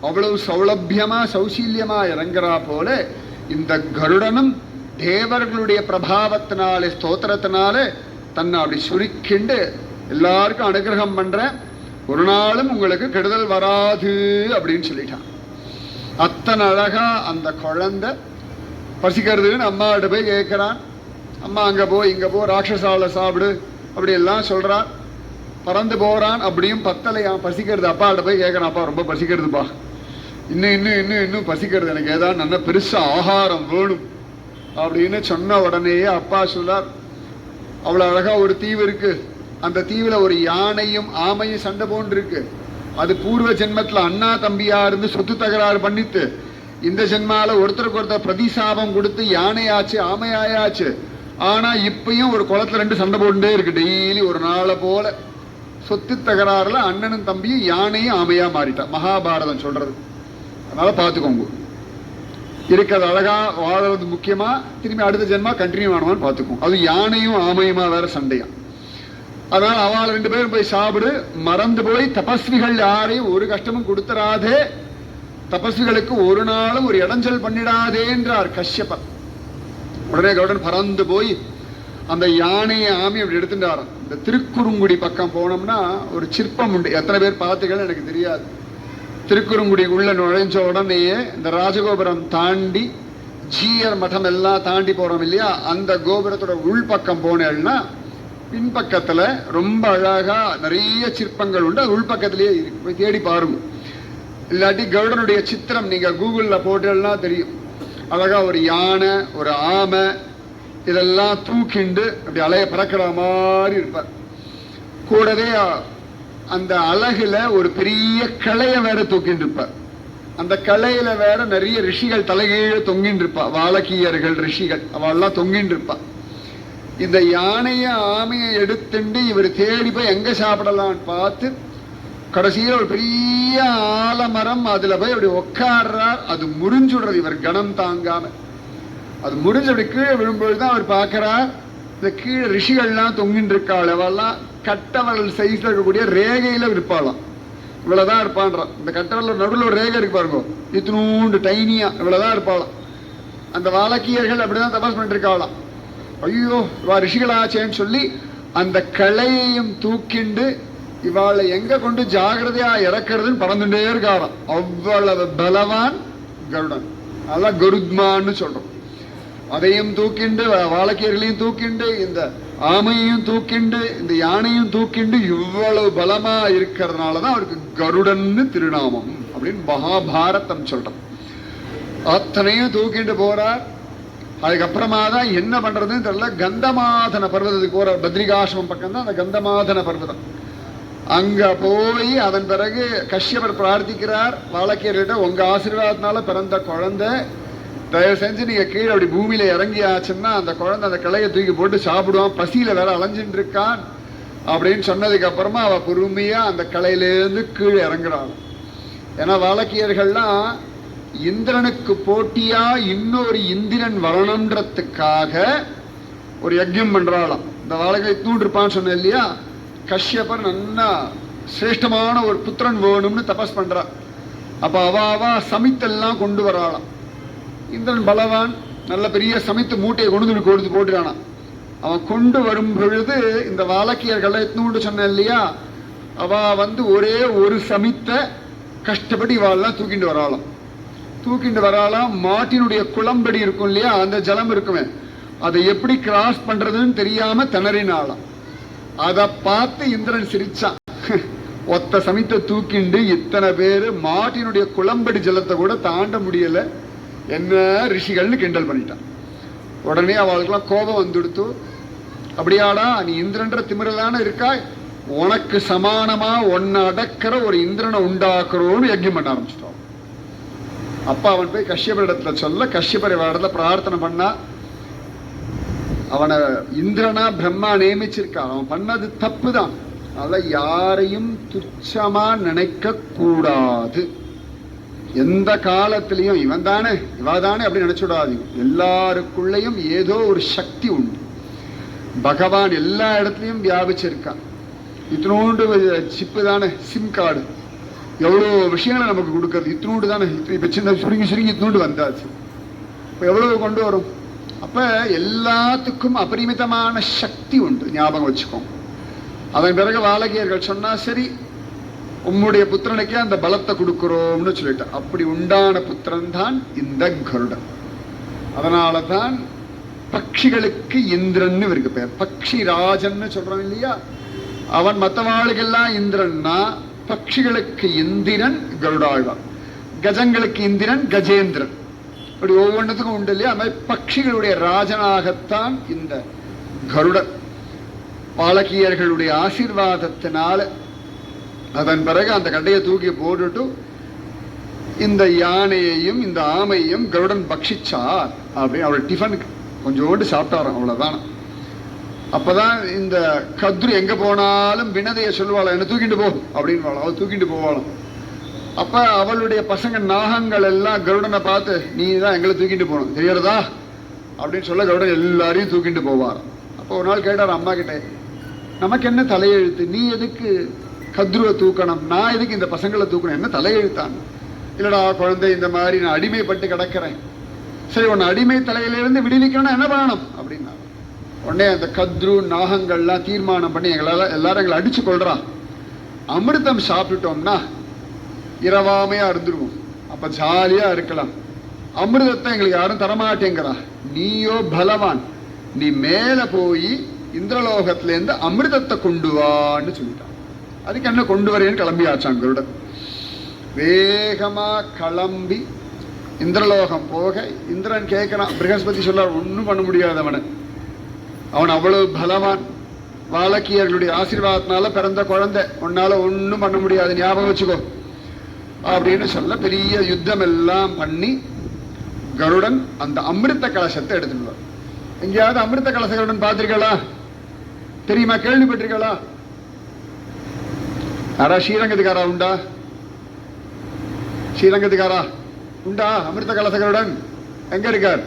அவ்வளவு சௌலபியமா சௌசீல்யமா இறங்குறா போல இந்த கருடனும் தேவர்களுடைய பிரபாவத்தினாலே ஸ்தோத்திரத்தினாலே தன்னை அப்படி சுருக்கிண்டு எல்லாருக்கும் அனுகிரகம் பண்ற, ஒரு நாளும் உங்களுக்கு கெடுதல் வராது அப்படின்னு சொல்லிட்டான். அத்தனை அழகா அந்த குழந்தை பசிக்கிறதுன்னு அம்மாட்ட போய் கேட்கிறான். அம்மா அங்க போ இங்க போ ராட்சசால சாப்பிடு அப்படி எல்லாம் சொல்றான். பறந்து போறான், அப்படியும் பத்தலையான் பசிக்கிறது. அப்பாட்ட போய் கேட்கறான், அப்பா ரொம்ப பசிக்கிறதுப்பா, இன்னும் இன்னும் இன்னும் இன்னும் பசிக்கிறது, எனக்கு ஏதாவது நல்ல பெருசா ஆகாரம் வேணும் அப்படின்னு சொன்ன உடனேயே அப்பா சொல்லார், அவ்வளவு அழகா ஒரு தீவு இருக்கு, அந்த தீவுல ஒரு யானையும் ஆமையும் சண்டை போன்று இருக்கு. அது பூர்வ ஜென்மத்துல அண்ணா தம்பியா இருந்து சொத்து தகராறு பண்ணிட்டு இந்த ஜென்மால ஒருத்தருக்கு ஒருத்தர் பிரதிசாபம் கொடுத்து யானையாச்சு ஆமையாயாச்சு. ஆனா இப்பயும் ஒரு குளத்துல 2 சண்டை போட்டுட்டே இருக்கு. டெய்லி ஒரு நாளை போல சொத்து தகராறுல அண்ணனும் தம்பியும் யானையும் ஆமையா மாறிட்டா, மகாபாரதம் சொல்றது. அதனால பார்த்துக்கோங்க, இருக்கிறது அழகா வாழறது முக்கியமா, திரும்பி அடுத்த ஜென்மா கண்டினியூ ஆனவான்னு பார்த்துக்கோங்க. அது யானையும் ஆமையுமா வேற சண்டையா. அதனால அவளை 2 பேரும் போய் சாப்பிடு, மறந்து போய் தபஸ்விகள் யாரையும் ஒரு கஷ்டமும் கொடுத்துடாதே, தபஸ்விகளுக்கு ஒரு நாளும் ஒரு இடைஞ்சல் பண்ணிடாதே என்றார் கஷ்யபர். உடனே கருடன் பறந்து போய் அந்த யானையை ஆமி அப்படி எடுத்துட்டாராம். இந்த திருக்குறுங்குடி பக்கம் போனோம்னா ஒரு சிற்பம் உண்டு, எத்தனை பேர் பார்த்துக்கன்னு எனக்கு தெரியாது. திருக்குறுங்குடி உள்ள நுழைஞ்ச உடனேயே இந்த ராஜகோபுரம் தாண்டி ஜீயர் மடம் எல்லாம் தாண்டி போறோம் இல்லையா, அந்த கோபுரத்தோட உள்பக்கம் போனேன்னா பின்பக்கத்துல ரொம்ப அழகா நிறைய சிற்பங்கள் உண்டு. அது உள்பக்கத்திலேயே இருக்கு, போய் தேடி பாருங்க. இல்லாட்டி கருடனுடைய சித்திரம் நீங்க கூகுள்ல போட்டேன்னா தெரியும். அழகா ஒரு யானை ஒரு ஆமை இதெல்லாம் தூக்கிண்டு அப்படி அலைய பறக்கிற மாதிரி இருப்பார். கூடவே அந்த அழகுல ஒரு பெரிய களைய வேற தூக்கிட்டு இருப்பார். அந்த களையில வேற நிறைய ரிஷிகள் தலைகீழ தொங்கிட்டு இருப்பா, வாலக்கியர்கள் ரிஷிகள் அவெல்லாம் தொங்கிட்டு இருப்பா. இந்த யானைய ஆமையை எடுத்துண்டு இவர் தேடி போய் எங்க சாப்பிடலான்னு பார்த்து கடைசியில் ஒரு பெரிய ஆலமரம், அதுல போய் அப்படி உட்கார்றார். அது முறிஞ்சுடுறது, இவர் கணம் தாங்காம அது முறிஞ்சு அப்படி கீழே விழும்பொழுதுதான் அவர் பார்க்கிறார், இந்த கீழே ரிஷிகள்லாம் தொங்கின்னு இருக்காள். அவெல்லாம் கட்டவரல் சைஸ்ல இருக்கக்கூடிய ரேகையில இருப்பாளாம். இவ்வளவுதான் இருப்பான்றான். இந்த கட்டவரல் நடுவில் ஒரு ரேகை இருக்கு பாருங்க, இத்தினூண்டு டைனியா, இவ்வளவுதான் இருப்பாளாம். அந்த வாலக்கியர்கள் அப்படிதான் தபஸ் பண்ணிட்டு இருக்காளாம். ஐயோ இவா ரிஷிகளாச்சேன்னு சொல்லி அந்த களையையும் தூக்கிண்டு இவாளை எங்க கொண்டு ஜாகிரதையா இறக்குறதுன்னு பறந்துட்டே இருக்காராம். அவ்வளவு பலவான் கருடன், அதான் கருத்மான்னு சொல்றோம். அதையும் தூக்கிண்டு வாலக்கியர்களையும் தூக்கிண்டு இந்த ஆமையையும் தூக்கிண்டு இந்த யானையும் தூக்கிண்டு இவ்வளவு பலமா இருக்கிறதுனாலதான் அவருக்கு கருடன்னு திருநாமம் அப்படின்னு மகாபாரதம் சொல்றோம். அத்தனையும் தூக்கிண்டு போறார். அதுக்கப்புறமா தான் என்ன பண்றதுன்னு தெரியல, கந்தமாதன பர்வதத்துக்கு போற, பத்ரிகாசிரமம் பக்கம் தான் அந்த கந்தமாதன பர்வதம். அங்க போய் அதன் பிறகு கஷ்யபர் பிரார்த்திக்கிறார் வாலக்கியர்கிட்ட, உங்க ஆசீர்வாதத்தினால பிறந்த குழந்தை, தயவு செஞ்சு நீங்க கீழே அப்படி பூமியில இறங்கியாச்சுன்னா அந்த குழந்தை அந்த கிளையை தூக்கி போட்டு சாப்பிடுவான், பசியில வேற அலைஞ்சிட்டு இருக்கான் அப்படின்னு சொன்னதுக்கு அப்புறமா அவ பொறுமையா அந்த கிளையிலேருந்து கீழே இறங்குறாள். ஏன்னா வாலக்கியர்கள்லாம் இந்திரனுக்கு போட்டியா இன்னொரு இந்திரன் வரணுன்றதுக்காக ஒரு யஜ்யம் பண்றாளாம். இந்த வாழகை தூண்டிருப்பான்னு சொன்ன இல்லையா, கஷ்யபர் நல்லா சிரேஷ்டமான ஒரு புத்திரன் வேணும்னு தபஸ் பண்றா. அப்ப அவ சமித்தெல்லாம் கொண்டு வராளாம். இந்திரன் பலவான், நல்ல பெரிய சமித்து மூட்டையை கொடுத்து போட்டுறானா. அவன் கொண்டு வரும் பொழுது இந்த வாலக்கியர்களை எத்தனூண்டு சொன்ன இல்லையா, அவ ஒரே ஒரு சமித்த கஷ்டப்பட்டு இவாள்லாம் தூக்கிட்டு வராளாம். மாட்டினுடைய குளம்படி இருக்கும் இல்லையா, அந்த ஜலம் இருக்குமே, அதை எப்படி கிராஸ் பண்றதுன்னு தெரியாம திணறினாலாம். அதை பார்த்து இந்திரன் சிரிச்சான். ஒத்த சமித்த தூக்கிண்டு இத்தனை பேரு மாட்டினுடைய குளம்படி ஜலத்தை கூட தாண்ட முடியல, என்ன ரிஷிகள்னு கிண்டல் பண்ணிட்டான். உடனே அவளுக்கெல்லாம் கோபம் வந்துடுத்து. அப்படியாடா நீ இந்திரன்ற திமிரலான இருக்காய், உனக்கு சமானமா ஒன்ன அடக்கிற ஒரு இந்திரனை உண்டாக்குறோன்னு யஜ்யம் பண்ண ஆரம்பிச்சிட்டான். அப்ப அவன் போய் கஷ்யபரிடத்துல சொல்ல, கஷ்யபர் இடத்துல பிரார்த்தனை பண்ணா, அவனை இந்திரனா பிரம்மா நியமிச்சிருக்கான், அவன் பண்ணது தப்பு தான், அதனால யாரையும் துச்சமா நினைக்க கூடாது. எந்த காலத்திலையும் இவன் தானே இவாதானே அப்படி நினைச்சுடாது. எல்லாருக்குள்ளேயும் ஏதோ ஒரு சக்தி உண்டு. பகவான் எல்லா இடத்துலையும் வியாபிச்சிருக்கான். இத்தினோண்டு சிப்பு தானே, சிம் கார்டு, எவ்வளோ விஷயங்களை நமக்கு கொடுக்கறது. இத்தினூண்டு தானே, இப்ப சின்ன சுருங்கி சுருங்கி இத்தினூண்டு வந்தாச்சு. இப்ப எவ்வளவு கொண்டு வரும். அப்ப எல்லாத்துக்கும் அபரிமிதமான சக்தி உண்டு, ஞாபகம் வச்சுக்கோங்க. அதன் பிறகு வாலகியர்கள் சொன்னா, சரி உம்முடைய புத்திரனுக்கே அந்த பலத்தை கொடுக்கிறோம்னு சொல்லிட்டு, அப்படி உண்டான புத்திரன் தான் இந்த கருடன். அதனாலதான் பட்சிகளுக்கு இந்திரன் இவருக்கு பேர். பக்ஷி ராஜன்னு சொல்றோம் இல்லையா, அவன் மற்றவாளுக்கெல்லாம் இந்திரன்னா, பட்சிகளுக்கு இந்திரன் கருடாழ்வான், கஜங்களுக்கு இந்திரன் கஜேந்திரன். அப்படி ஒவ்வொன்றதுக்கும் உண்டு இல்லையா. அது பட்சிகளுடைய ராஜனாகத்தான் இந்த கருடன். பாலகியர்களுடைய ஆசீர்வாதத்தினால அதன் பிறகு அந்த கட்டையை தூக்கி போட்டுட்டு இந்த யானையையும் இந்த ஆமையையும் கருடன் பக்ஷிச்சார். அப்படின்னு அவள் டிஃபனுக்கு கொஞ்சோண்டு சாப்பிட்டாராம், அவ்வளவுதான். அப்பதான் இந்த கத்ரு எங்க போனாலும் வினதைய சொல்லுவாள், என்ன தூக்கிட்டு போ அப்படின்னு. அவள் தூக்கிட்டு போவாளாம். அப்ப அவளுடைய பசங்க நாகங்கள் எல்லாம் கருடனை பார்த்து, நீ தான் எங்களை தூக்கிட்டு போகணும் தெரியறதா அப்படின்னு சொல்ல, கருடன் எல்லாரையும் தூக்கிட்டு போவாராம். அப்போ ஒரு நாள் கேட்டார் அம்மா கிட்ட, நமக்கு என்ன தலையெழுத்து, நீ எதுக்கு கத்ருவை தூக்கணும், நான் எதுக்கு இந்த பசங்களை தூக்கணும், என்ன தலையெழுத்தான். இல்லடா குழந்தை, இந்த மாதிரி நான் அடிமைப்பட்டு கிடக்கிறேன், சரி உன்னை அடிமை தலையிலிருந்து விடுவிக்கணும்னா என்ன பண்ணணும் அப்படின்னா, உடனே அந்த கத்ரு நாகங்கள்லாம் தீர்மானம் பண்ணி, எல்லாரும் எங்களை அடிச்சு கொள்றான், அமிர்தம் சாப்பிட்டுட்டோம்னா இரவாமையா இருந்துருவோம், அப்ப ஜாலியா இருக்கலாம். அமிர்தத்தை எங்களுக்கு யாரும் தரமாட்டேங்கிறா, நீயோ பலவான், நீ மேல போய் இந்திரலோகத்துல இருந்து அமிர்தத்தை கொண்டு வான்னு சொல்லிட்டான். அதுக்கு என்ன கொண்டு வரேன்னு கிளம்பி ஆச்சான் கருடன். வேகமா கிளம்பி இந்திரலோகம் போக, இந்திரன் கேட்கிறான், பிரகஸ்பதி சொல்ல ஒன்னும் பண்ண முடியாதவன, அவன் அவ்வளவு பலவான், வாலக்கியர்களுடைய ஆசீர்வாதத்தினால பிறந்த குழந்தை, உன்னால ஒன்னும் பண்ண முடியாது, ஞாபகம் வச்சுக்கோ அப்படின்னு சொல்ல, பெரிய யுத்தம் எல்லாம் பண்ணி கருடன் அந்த அமிர்த கலசத்தை எடுத்துட்டு. எங்கேயாவது அமிர்த கலச கருடன் பார்த்திருக்கா, தெரியுமா, கேள்விப்பட்டிருக்கா? யாரா ஸ்ரீரங்கத்துக்காரா உண்டா? ஸ்ரீரங்கத்துக்காரா உண்டா அமிர்த கலச கருடன்? எங்க இருக்கார்?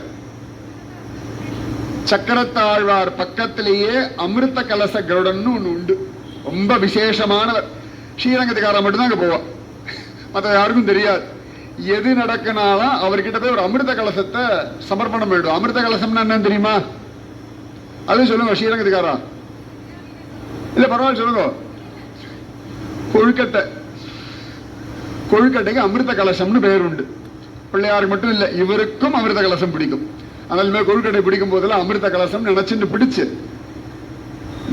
சக்கரத்தாழ்வார் பக்கத்திலேயே அமிர்த கலச கருடன் ஒண்ணு உண்டு, ரொம்ப விசேஷமானவர். ஸ்ரீரங்கத்துக்காரா மட்டும்தான் அங்க போவா, மற்ற யாருக்கும் தெரியாது. எது நடக்கினாலும் அவர்கிட்ட போய் ஒரு அமிர்த கலசத்தை சமர்ப்பணம் பண்ணிடும். அமிர்த கலசம்னா என்னன்னு தெரியுமா? அது சொல்லுங்க ஸ்ரீரங்கத்துக்காரா. இல்ல பரவாயில்ல சொல்லுங்க. கொழுக்கட்டை, கொழுக்கட்டைக்கு அமிர்த கலசம்னு பெயர் உண்டு. பிள்ளையாருக்கு மட்டும் இல்ல, இவருக்கும் அமிர்த கலசம் பிடிக்கும். அதனால கொழுக்கட்டை பிடிக்கும் போதெல்லாம் அமிர்த கலசம் நினைச்சுட்டு பிடிச்சு,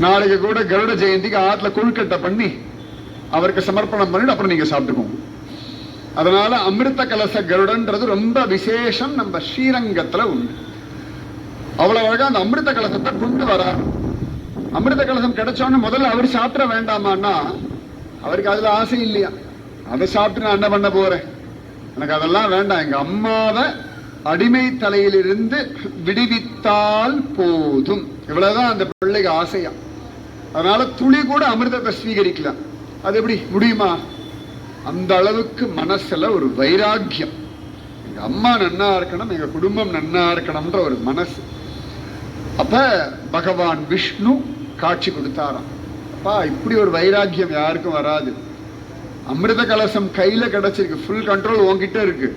நாளைக்கு கூட கருட ஜெயந்திக்கு ஆத்துல கொழுக்கட்டை பண்ணி அவருக்கு சமர்ப்பணம் பண்ணிட்டு அப்புறம் நீங்க சாப்பிட்டுக்கோங்க. அதனால அமிர்த கலச கருடன்றது ரொம்ப விசேஷம், நம்ம ஸ்ரீரங்கத்துல உண்டு. அவ்வளவு அழகா அந்த அமிர்த கலசத்தை கொண்டு வர. அமிர்த கலசம் கிடைச்சோன்னு முதல்ல அவர் சாப்பிட வேண்டாமான்னா, அவருக்கு அதுல ஆசை இல்லையா, அதை சாப்பிட்டு நான் என்ன பண்ண போறேன், எனக்கு அதெல்லாம் வேண்டாம், எங்க அம்மாவை அடிமை தலையிலிருந்து விடுவித்தால் போதும், இவ்வளவுதான் அந்த பிள்ளைக்கு ஆசையா. அதனால துளி கூட அமிர்தத்தை ஸ்வீகரிக்கலாம். அது எப்படி முடியுமா? அந்த அளவுக்கு மனசுல ஒரு வைராக்கியம், எங்க அம்மா நன்னா இருக்கணும், எங்க குடும்பம் நன்னா இருக்கணும்ன்ற ஒரு மனசு. அப்ப பகவான் விஷ்ணு காட்சி கொடுத்தாராம். அப்பா இப்படி ஒரு வைராக்கியம் யாருக்கும் வராது. அமிர்த கலசம் கையில கிடைச்சிருக்கு, ஃபுல் கண்ட்ரோல் உன்கிட்ட இருக்கு,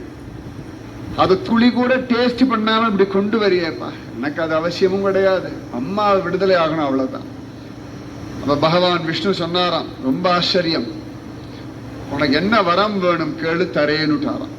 அது துளி கூட டேஸ்ட் பண்ணாம இப்படி கொண்டு வரியேப்பா, எனக்கு அது அவசியமும் கிடையாது, அம்மா விடுதலை ஆகணும், அவ்வளவுதான். அப்ப பகவான் விஷ்ணு சொன்னாராம், ரொம்ப ஆச்சரியம், உனக்கு என்ன வரம் வேணும் கேளு தரேன்னுட்டாராம்.